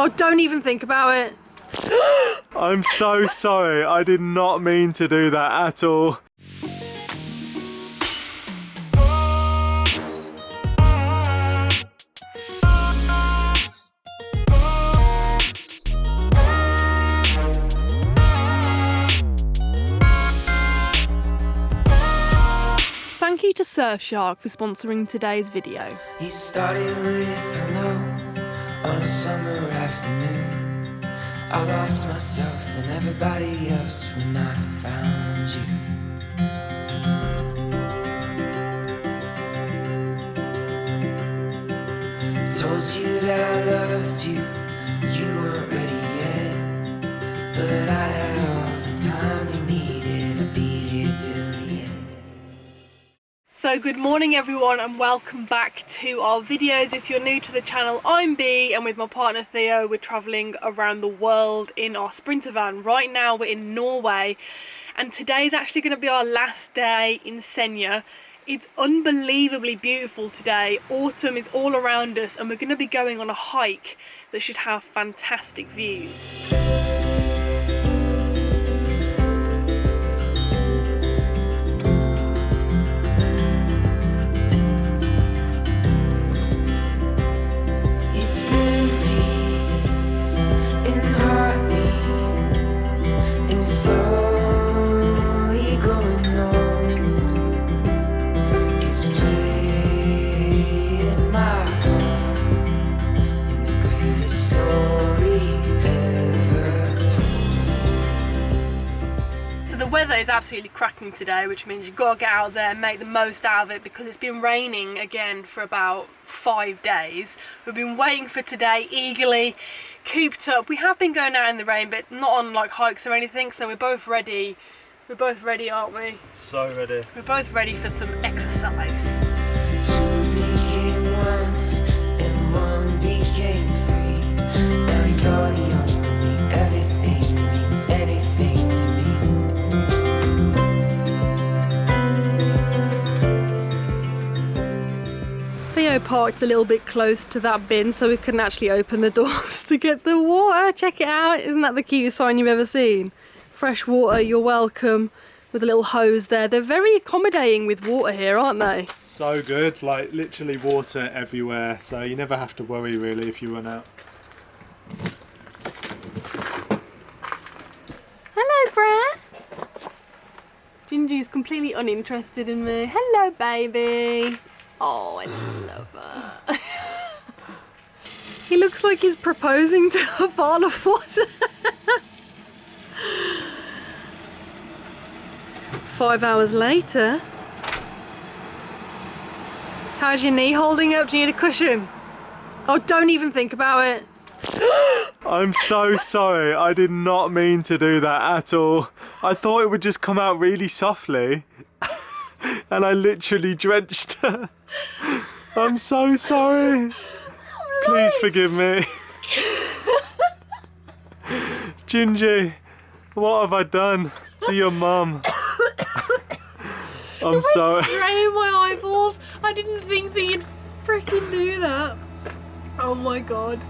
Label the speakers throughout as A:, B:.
A: Oh, don't even think about it.
B: I'm so sorry. I did not mean to do that at all.
A: Thank you to Surfshark for sponsoring today's video.
C: He started with hello on a summer afternoon. I lost myself and everybody else when I found you. Told you that I loved you, you weren't ready yet. But I had all the time you needed, I'd be here till the end.
A: So good morning everyone and welcome back to our videos. If you're new to the channel, I'm Bea and with my partner Theo we're travelling around the world in our Sprinter van. Right now we're in Norway and today's actually going to be our last day in Senja. It's unbelievably beautiful today. Autumn is all around us and we're going to be going on a hike that should have fantastic views.
C: Slowly going on. It's playing my part in the greatest story ever told.
A: So the weather is absolutely cracking today, which means you've got to get out there and make the most out of it because it's been raining again for about 5 days. We've been waiting for today eagerly, cooped up. We have been going out in the rain, but not on like hikes or anything, so we're both ready. We're both ready, aren't we?
B: So ready.
A: We're both ready for some exercise.
C: Two became one, and one became three. Now you're the only everything means anything to me.
A: Theo parked a little bit close to that bin so we couldn't actually open the doors to get the water. Check it out, isn't that the cutest sign you've ever seen? Fresh water, you're welcome, with a little hose there. They're very accommodating with water here, aren't they?
B: So good, like literally water everywhere, so you never have to worry really if you run out.
A: Hello, Brett. Gingy's completely uninterested in me. Hello, baby. Oh, I love her. He looks like he's proposing to a bottle of water. 5 hours later. How's your knee holding up? Do you need a cushion? Oh, don't even think about it.
B: I'm so sorry. I did not mean to do that at all. I thought it would just come out really softly. And I literally drenched her. I'm so sorry. Please forgive me. Gingy, what have I done to your mum? I'm sorry.
A: Straight in my eyeballs. I didn't think that you'd freaking do that. Oh my god.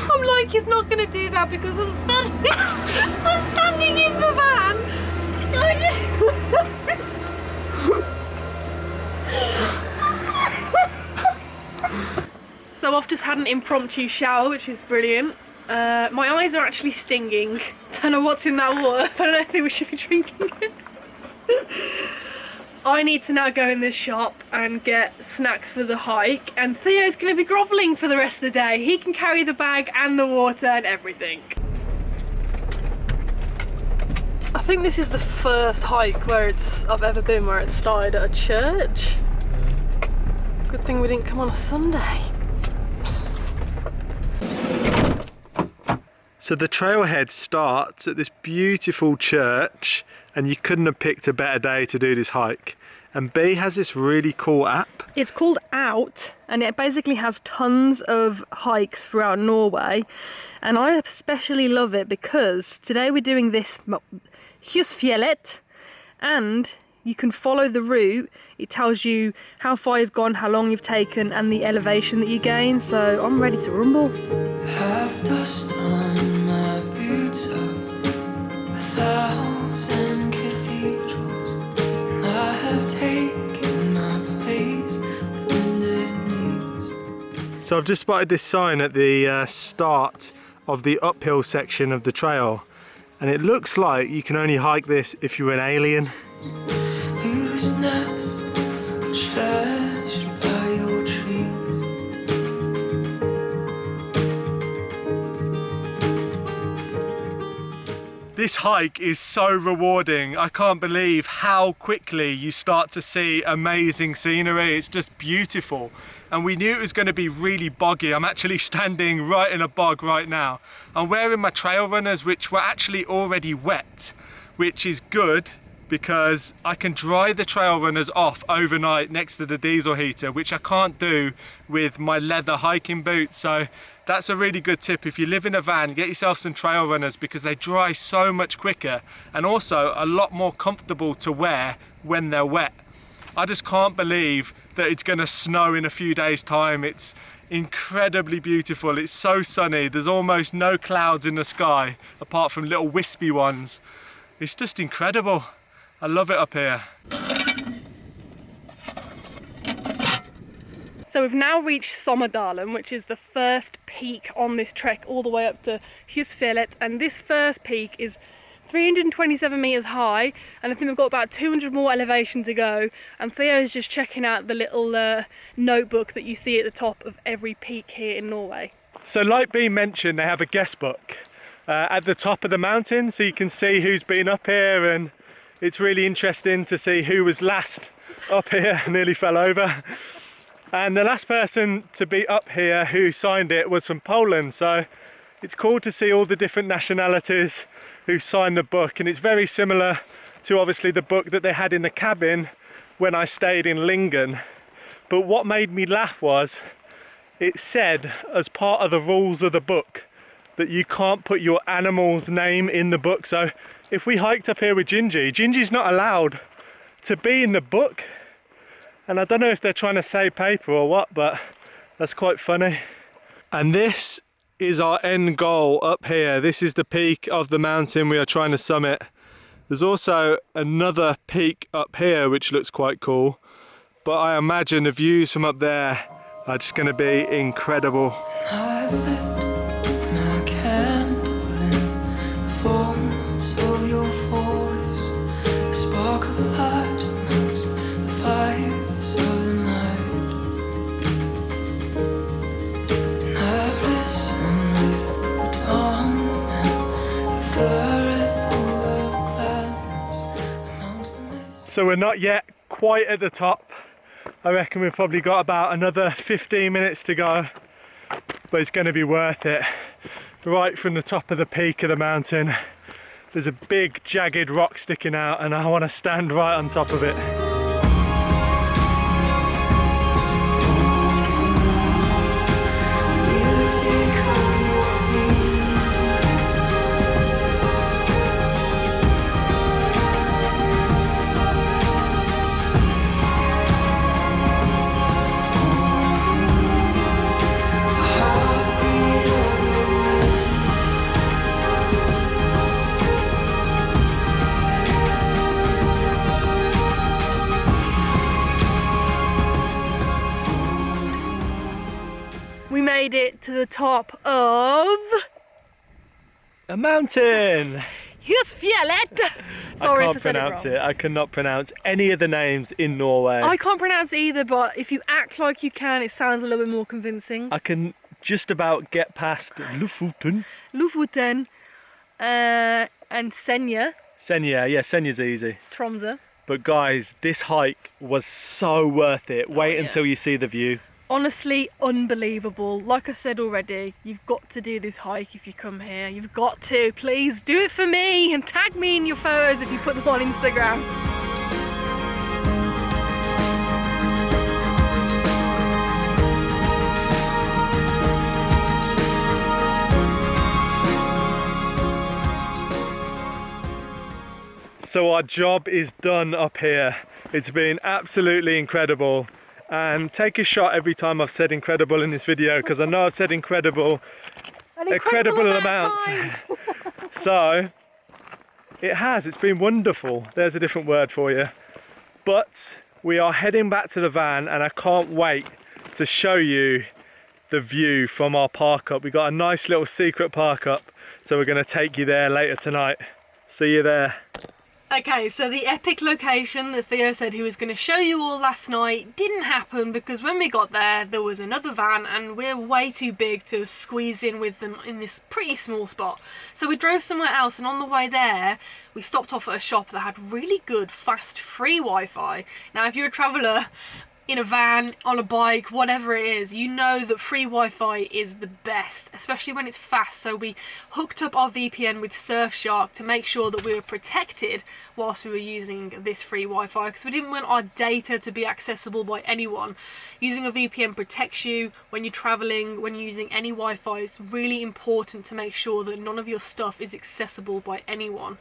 A: I'm like, he's not gonna do that because I'm standing in the van. So I've just had an impromptu shower, which is brilliant. My eyes are actually stinging. Don't know what's in that water, but I don't think we should be drinking it. I need to now go in the shop and get snacks for the hike, and Theo's going to be grovelling for the rest of the day. He can carry the bag and the water and everything. I think this is the first hike I've ever been where it started at a church. Good thing we didn't come on a Sunday.
B: So the trailhead starts at this beautiful church, and you couldn't have picked a better day to do this hike. And Bea has this really cool app.
A: It's called Outtt, and it basically has tons of hikes throughout Norway. And I especially love it because today we're doing this Husfjellet, and You can follow the route. It tells you how far you've gone, how long you've taken, and the elevation that you gain. So I'm ready to rumble.
C: Have dust on my boots of 1,000 cathedrals, and I have taken my place with bended knees.
B: So I've just spotted this sign at the start of the uphill section of the trail, and it looks like you can only hike this if you're an alien.
C: Whose nest treasured by your trees.
B: This hike is so rewarding. I can't believe how quickly you start to see amazing scenery. It's just beautiful. And we knew it was going to be really boggy. I'm actually standing right in a bog right now. I'm wearing my trail runners, which were actually already wet, which is good because I can dry the trail runners off overnight next to the diesel heater, which I can't do with my leather hiking boots. So that's a really good tip. If you live in a van, get yourself some trail runners because they dry so much quicker and also a lot more comfortable to wear when they're wet. I just can't believe that it's gonna snow in a few days' time. It's incredibly beautiful. It's so sunny. There's almost no clouds in the sky apart from little wispy ones. It's just incredible. I love it up here.
A: So we've now reached Sommerdalen, which is the first peak on this trek all the way up to Husfjellet, and this first peak is 327 meters high, and I think we've got about 200 more elevation to go, and Theo's just checking out the little notebook that you see at the top of every peak here in Norway.
B: So like Bea mentioned, they have a guest book at the top of the mountain, so you can see who's been up here, and it's really interesting to see who was last up here. Nearly fell over. And the last person to be up here who signed it was from Poland, so it's cool to see all the different nationalities who signed the book, and it's very similar to obviously the book that they had in the cabin when I stayed in Lingen. But what made me laugh was it said as part of the rules of the book that you can't put your animal's name in the book. So if we hiked up here with Gingy's not allowed to be in the book. And I don't know if they're trying to save paper or what, but that's quite funny. And this is our end goal up here. This is the peak of the mountain we are trying to summit. There's also another peak up here which looks quite cool, but I imagine the views from up there are just going to be incredible.
C: I've lit my candle in the forms of your forest, a spark of light amongst the fires of the night. And I've listened with the dawn and the ripple of gladness amongst the mist.
B: So we're not yet quite at the top. I reckon we've probably got about another 15 minutes to go, but it's going to be worth it. Right from the top of the peak of the mountain, there's a big jagged rock sticking out, and I want to stand right on top of it.
C: Music on your fingers. Heartbeat of your wings.
A: We made it to the top of
B: A mountain!
A: Husfjellet. Sorry
B: I can't
A: for saying
B: pronounce
A: it wrong.
B: I cannot pronounce any of the names in Norway.
A: I can't pronounce it either, but if you act like you can, it sounds a little bit more convincing.
B: I can just about get past Lofoten.
A: Lofoten and Senja,
B: Senja, yeah, Senja's easy.
A: Tromsø.
B: But guys, this hike was so worth it. Wait
A: yeah.
B: until you see the view.
A: Honestly, unbelievable. Like I said already, you've got to do this hike if you come here. You've got to. Please do it for me and tag me in your photos if you put them on Instagram.
B: So our job is done up here. It's been absolutely incredible. And take a shot every time I've said incredible in this video, because I know I've said incredible
A: An incredible
B: amount. So it's been wonderful. There's a different word for you. But we are heading back to the van, and I can't wait to show you the view from our park up. We got a nice little secret park up, so we're going to take you there later tonight. See you there.
A: Okay, so the epic location that Theo said he was going to show you all last night didn't happen, because when we got there was another van and we're way too big to squeeze in with them in this pretty small spot. So we drove somewhere else, and on the way there we stopped off at a shop that had really good fast free Wi-Fi. Now if you're a traveller in a van, on a bike, whatever it is, you know that free Wi-Fi is the best, especially when it's fast. So we hooked up our VPN with Surfshark to make sure that we were protected whilst we were using this free Wi-Fi, because we didn't want our data to be accessible by anyone. Using a VPN protects you when you're traveling, when you're using any Wi-Fi. It's really important to make sure that none of your stuff is accessible by anyone.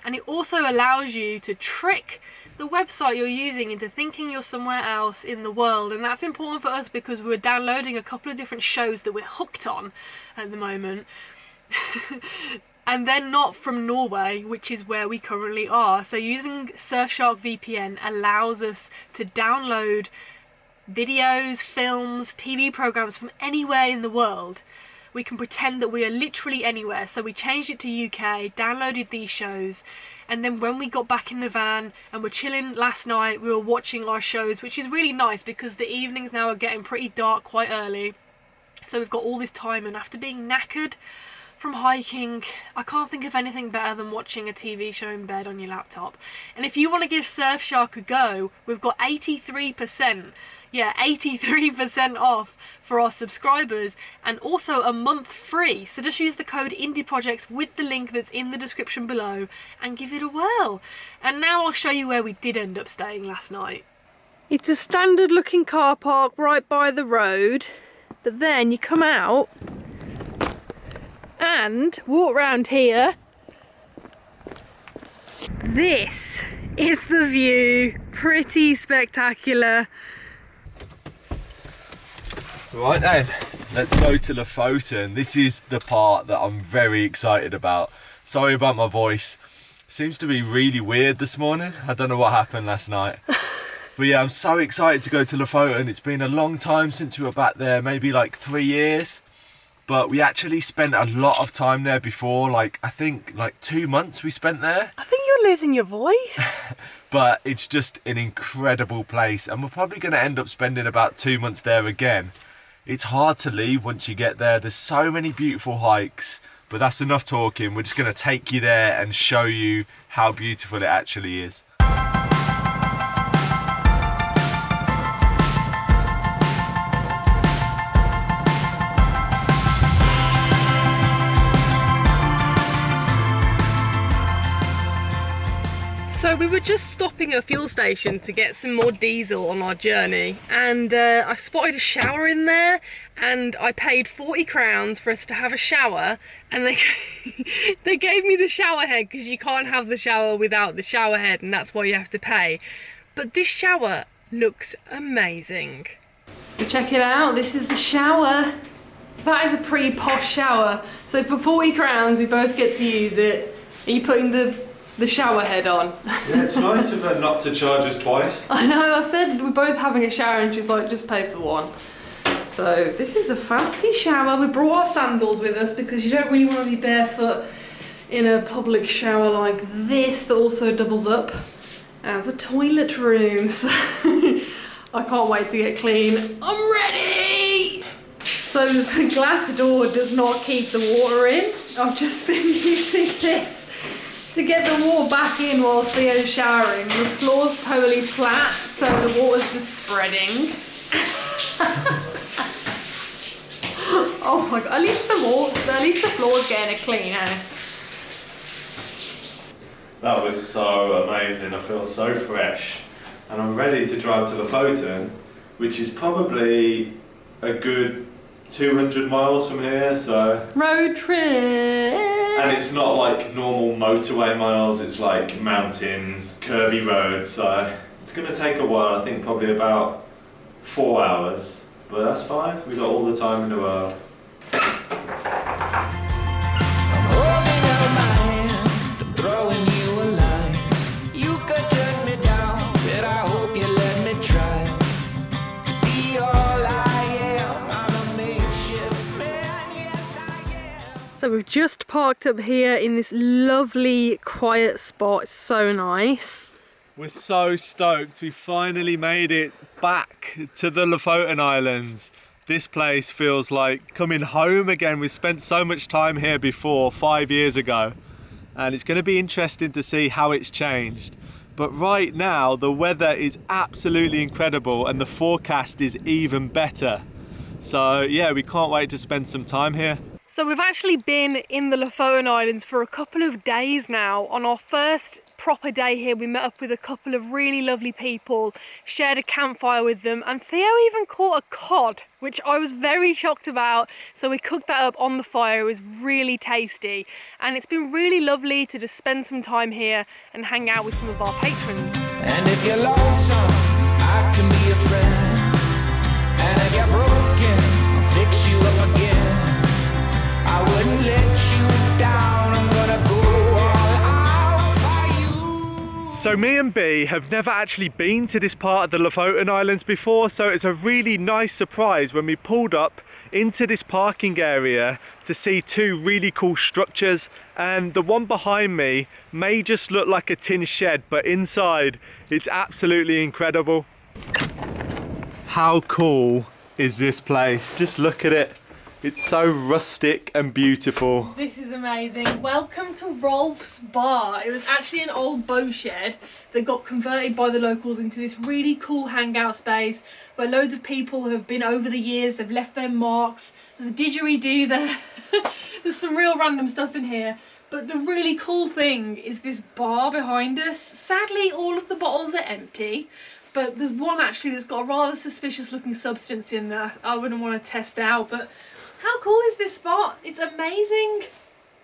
A: And it also allows you to trick the website you're using into thinking you're somewhere else in the world, and that's important for us because we're downloading a couple of different shows that we're hooked on at the moment. And they're not from Norway, which is where we currently are. So using Surfshark VPN allows us to download videos, films, TV programs from anywhere in the world. We can pretend that we are literally anywhere. So we changed it to UK, downloaded these shows, and then when we got back in the van and we're chilling last night, we were watching our shows, which is really nice because the evenings now are getting pretty dark quite early. So we've got all this time, and after being knackered from hiking, I can't think of anything better than watching a TV show in bed on your laptop. And if you want to give Surfshark a go, we've got 83%. Yeah, 83% off for our subscribers, and also a month free. So just use the code eindieprojects with the link that's in the description below and give it a whirl. And now I'll show you where we did end up staying last night. It's a standard looking car park right by the road, but then you come out and walk around here. This is the view, pretty spectacular.
B: Right then, let's go to Lofoten. This is the part that I'm very excited about. Sorry about my voice. Seems to be really weird this morning. I don't know what happened last night. But yeah, I'm so excited to go to Lofoten. It's been a long time since we were back there, maybe like 3 years. But we actually spent a lot of time there before, like I think like 2 months we spent there.
A: I think you're losing your voice.
B: But it's just an incredible place, and we're probably going to end up spending about 2 months there again. It's hard to leave once you get there. There's so many beautiful hikes, but that's enough talking. We're just going to take you there and show you how beautiful it actually is.
A: So we were just stopping at a fuel station to get some more diesel on our journey, and I spotted a shower in there, and I paid 40 crowns for us to have a shower, and they gave me the shower head because you can't have the shower without the shower head, and that's why you have to pay. But this shower looks amazing. So check it out, this is the shower. That is a pretty posh shower. So for 40 crowns we both get to use it. Are you putting the shower head on?
B: Yeah, it's nice of her not to charge us twice.
A: I know, I said we're both having a shower and she's like, just pay for one. So this is a fancy shower. We brought our sandals with us because you don't really want to be barefoot in a public shower like this that also doubles up as a toilet room. So I can't wait to get clean. I'm ready! So the glass door does not keep the water in. I've just been using this to get the water back in while Theo's showering. The floor's totally flat, so the water's just spreading. Oh my god, at least the floor's getting a clean, eh?
B: That was so amazing. I feel so fresh. And I'm ready to drive to Lofoten, which is probably a good 200 miles from here, so...
A: Road trip!
B: And it's not like normal motorway miles, it's like mountain, curvy roads, so it's going to take a while. I think probably about 4 hours, but that's fine. We've got all the time in the world.
A: So we've just parked up here in this lovely quiet spot. It's so nice.
B: We're so stoked. We finally made it back to the Lofoten Islands. This place feels like coming home again. We spent so much time here before, 5 years ago, and it's going to be interesting to see how it's changed. But right now the weather is absolutely incredible and the forecast is even better. So yeah, we can't wait to spend some time here.
A: So we've actually been in the Lofoten Islands for a couple of days now. On our first proper day here, we met up with a couple of really lovely people, shared a campfire with them, and Theo even caught a cod, which I was very shocked about. So we cooked that up on the fire. It was really tasty, and it's been really lovely to just spend some time here and hang out with some of our patrons.
C: And if you're lonesome, I can be a friend. And if you're broken, I'll fix you up again. I wouldn't let you down, I'm gonna go all out for you.
B: So me and B have never actually been to this part of the Lofoten Islands before, so it's a really nice surprise when we pulled up into this parking area to see two really cool structures, and the one behind me may just look like a tin shed, but inside it's absolutely incredible. How cool is this place? Just look at it. It's so rustic and beautiful.
A: This is amazing. Welcome to Rolf's Bar. It was actually an old boat shed that got converted by the locals into this really cool hangout space where loads of people have been over the years. They've left their marks. There's a didgeridoo there. There's some real random stuff in here. But the really cool thing is this bar behind us. Sadly, all of the bottles are empty. But there's one actually that's got a rather suspicious looking substance in there. I wouldn't want to test out, but how cool is this spot? It's amazing.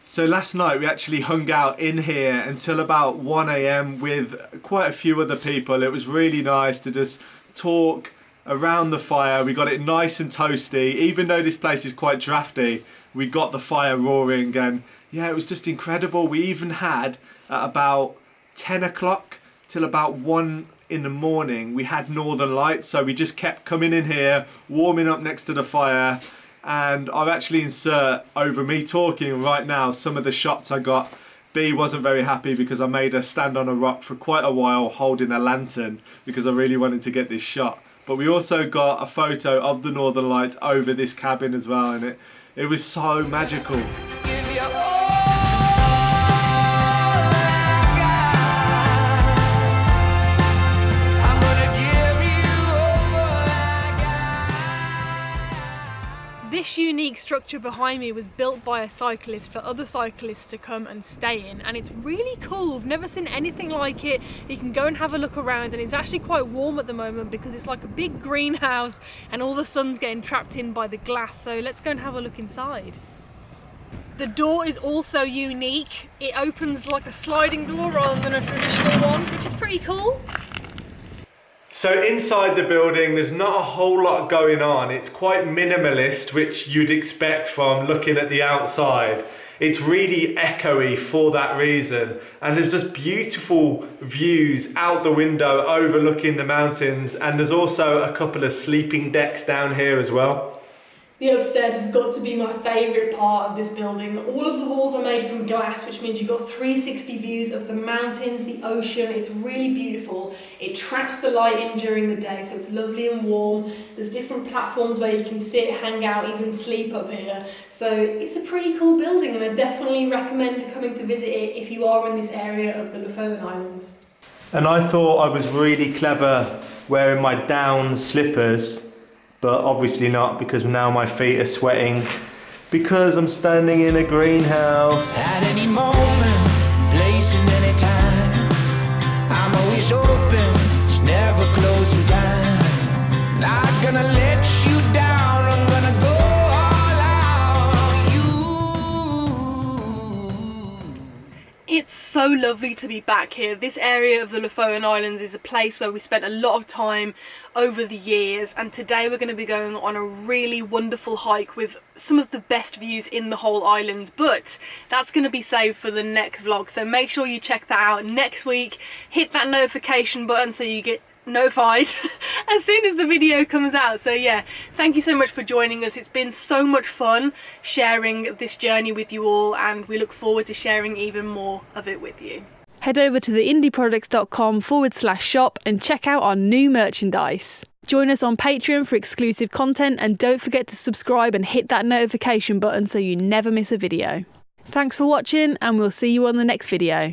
B: So last night we actually hung out in here until about 1 AM with quite a few other people. It was really nice to just talk around the fire. We got it nice and toasty. Even though this place is quite drafty, we got the fire roaring, and yeah, it was just incredible. We even had at about 10 o'clock till about 1 in the morning, we had northern lights, so we just kept coming in here, warming up next to the fire. And I've actually insert over me talking right now some of the shots I got. B wasn't very happy because I made her stand on a rock for quite a while holding a lantern because I really wanted to get this shot. But we also got a photo of the northern lights over this cabin as well, and it was so magical.
C: Give you all
A: This unique structure behind me was built by a cyclist for other cyclists to come and stay in, and it's really cool. We've never seen anything like it. You can go and have a look around, and it's actually quite warm at the moment because it's like a big greenhouse and all the sun's getting trapped in by the glass. So let's go and have a look inside. The door is also unique. It opens like a sliding door rather than a traditional one, which is pretty cool.
B: So inside the building, there's not a whole lot going on. It's quite minimalist, which you'd expect from looking at the outside. It's really echoey for that reason. And there's just beautiful views out the window overlooking the mountains. And there's also a couple of sleeping decks down here as well.
A: The upstairs has got to be my favourite part of this building. All of the walls are made from glass, which means you've got 360 views of the mountains, the ocean. It's really beautiful. It traps the light in during the day, so it's lovely and warm. There's different platforms where you can sit, hang out, even sleep up here. So it's a pretty cool building, and I definitely recommend coming to visit it if you are in this area of the Lofoten Islands.
B: And I thought I was really clever wearing my down slippers, but obviously not, because now my feet are sweating because I'm standing in a greenhouse.
C: At any moment, place and any time, I'm always open, it's never closing time. Not gonna let you down, I'm gonna go all out on
A: so lovely to be back here. This area of the Lofoten Islands is a place where we spent a lot of time over the years, and today we're going to be going on a really wonderful hike with some of the best views in the whole island, but that's going to be saved for the next vlog, so make sure you check that out next week. Hit that notification button so you get notified as soon as the video comes out. So yeah, thank you so much for joining us. It's been so much fun sharing this journey with you all, and we look forward to sharing even more of it with you.
D: Head over to theindieprojects.com/shop and check out our new merchandise. Join us on Patreon for exclusive content, and don't forget to subscribe and hit that notification button so you never miss a video. Thanks for watching, and we'll see you on the next video.